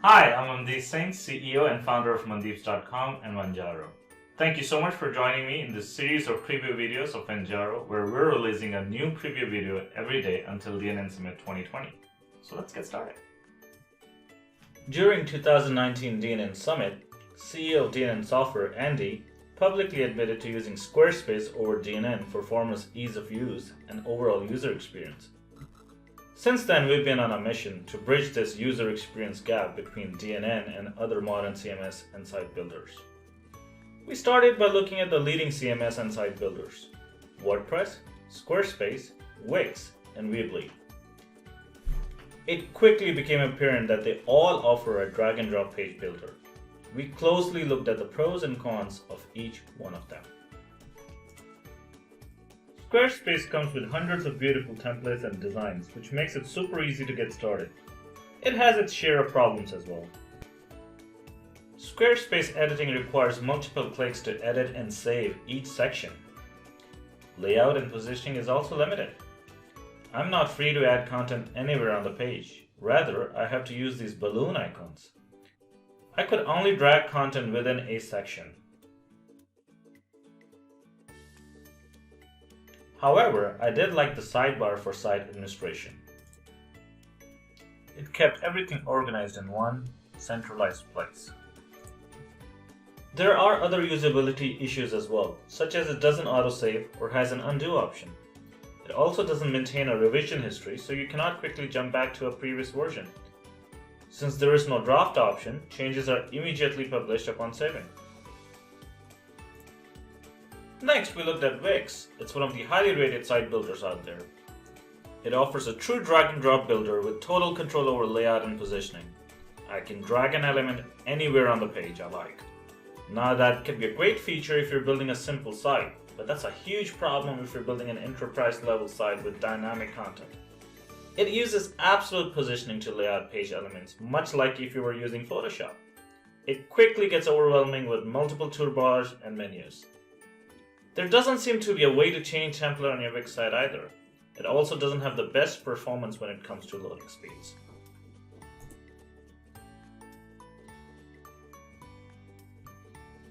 Hi, I'm Mandeep Singh, CEO and founder of Mandeeps.com and Vanjaro. Thank you so much for joining me in this series of preview videos of Vanjaro, where we're releasing a new preview video every day until DNN Summit 2020. So let's get started. During 2019 DNN Summit, CEO of DNN Software, Andy, publicly admitted to using Squarespace over DNN for performance, ease of use, and overall user experience. Since then, we've been on a mission to bridge this user experience gap between DNN and other modern CMS and site builders. We started by looking at the leading CMS and site builders: WordPress, Squarespace, Wix, and Weebly. It quickly became apparent that they all offer a drag-and-drop page builder. We closely looked at the pros and cons of each one of them. Squarespace comes with hundreds of beautiful templates and designs, which makes it super easy to get started. It has its share of problems as well. Squarespace editing requires multiple clicks to edit and save each section. Layout and positioning is also limited. I'm not free to add content anywhere on the page. Rather, I have to use these balloon icons. I could only drag content within a section. However, I did like the sidebar for site administration. It kept everything organized in one centralized place. There are other usability issues as well, such as it doesn't autosave or has an undo option. It also doesn't maintain a revision history, so you cannot quickly jump back to a previous version. Since there is no draft option, changes are immediately published upon saving. Next, we looked at Wix. It's one of the highly rated site builders out there. It offers a true drag-and-drop builder with total control over layout and positioning. I can drag an element anywhere on the page I like. Now, that can be a great feature if you're building a simple site, but that's a huge problem if you're building an enterprise-level site with dynamic content. It uses absolute positioning to lay out page elements, much like if you were using Photoshop. It quickly gets overwhelming with multiple toolbars and menus. There doesn't seem to be a way to change template on your Wix site either. It also doesn't have the best performance when it comes to loading speeds.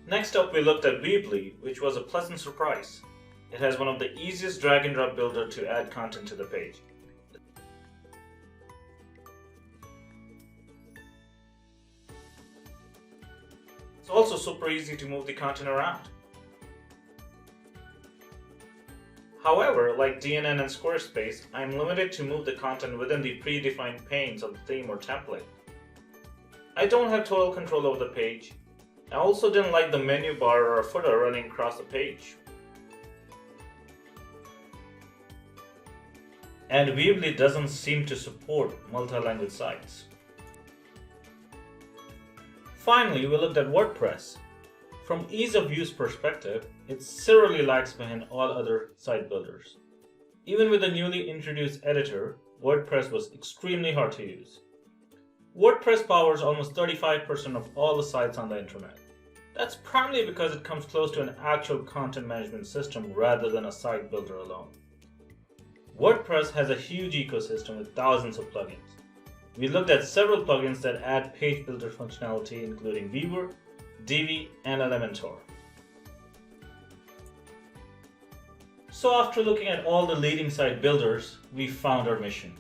Next up, we looked at Weebly, which was a pleasant surprise. It has one of the easiest drag-and-drop builder to add content to the page. It's also super easy to move the content around. However, like DNN and Squarespace, I am limited to move the content within the predefined panes of the theme or template. I don't have total control over the page. I also didn't like the menu bar or a footer running across the page. And Weebly doesn't seem to support multi-language sites. Finally, we looked at WordPress. From ease of use perspective, it serially lags behind all other site builders. Even with the newly introduced editor, WordPress was extremely hard to use. WordPress powers almost 35% of all the sites on the internet. That's primarily because it comes close to an actual content management system rather than a site builder alone. WordPress has a huge ecosystem with thousands of plugins. We looked at several plugins that add page builder functionality, including Viewer, Divi, and Elementor. So after looking at all the leading site builders, we found our mission: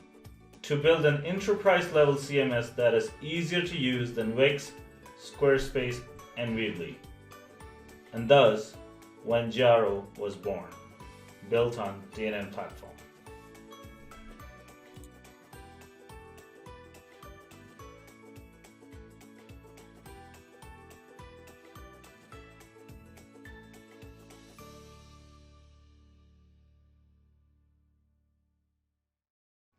to build an enterprise-level CMS that is easier to use than Wix, Squarespace, and Weebly. And thus, Vanjaro was born, built on DNN Platform.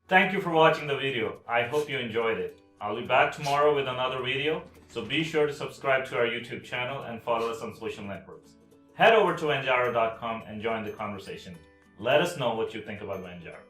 Thank you for watching the video. I hope you enjoyed it. I'll be back tomorrow with another video, so be sure to subscribe to our YouTube channel and follow us on social networks. Head over to Vanjaro.com and join the conversation. Let us know what you think about Vanjaro.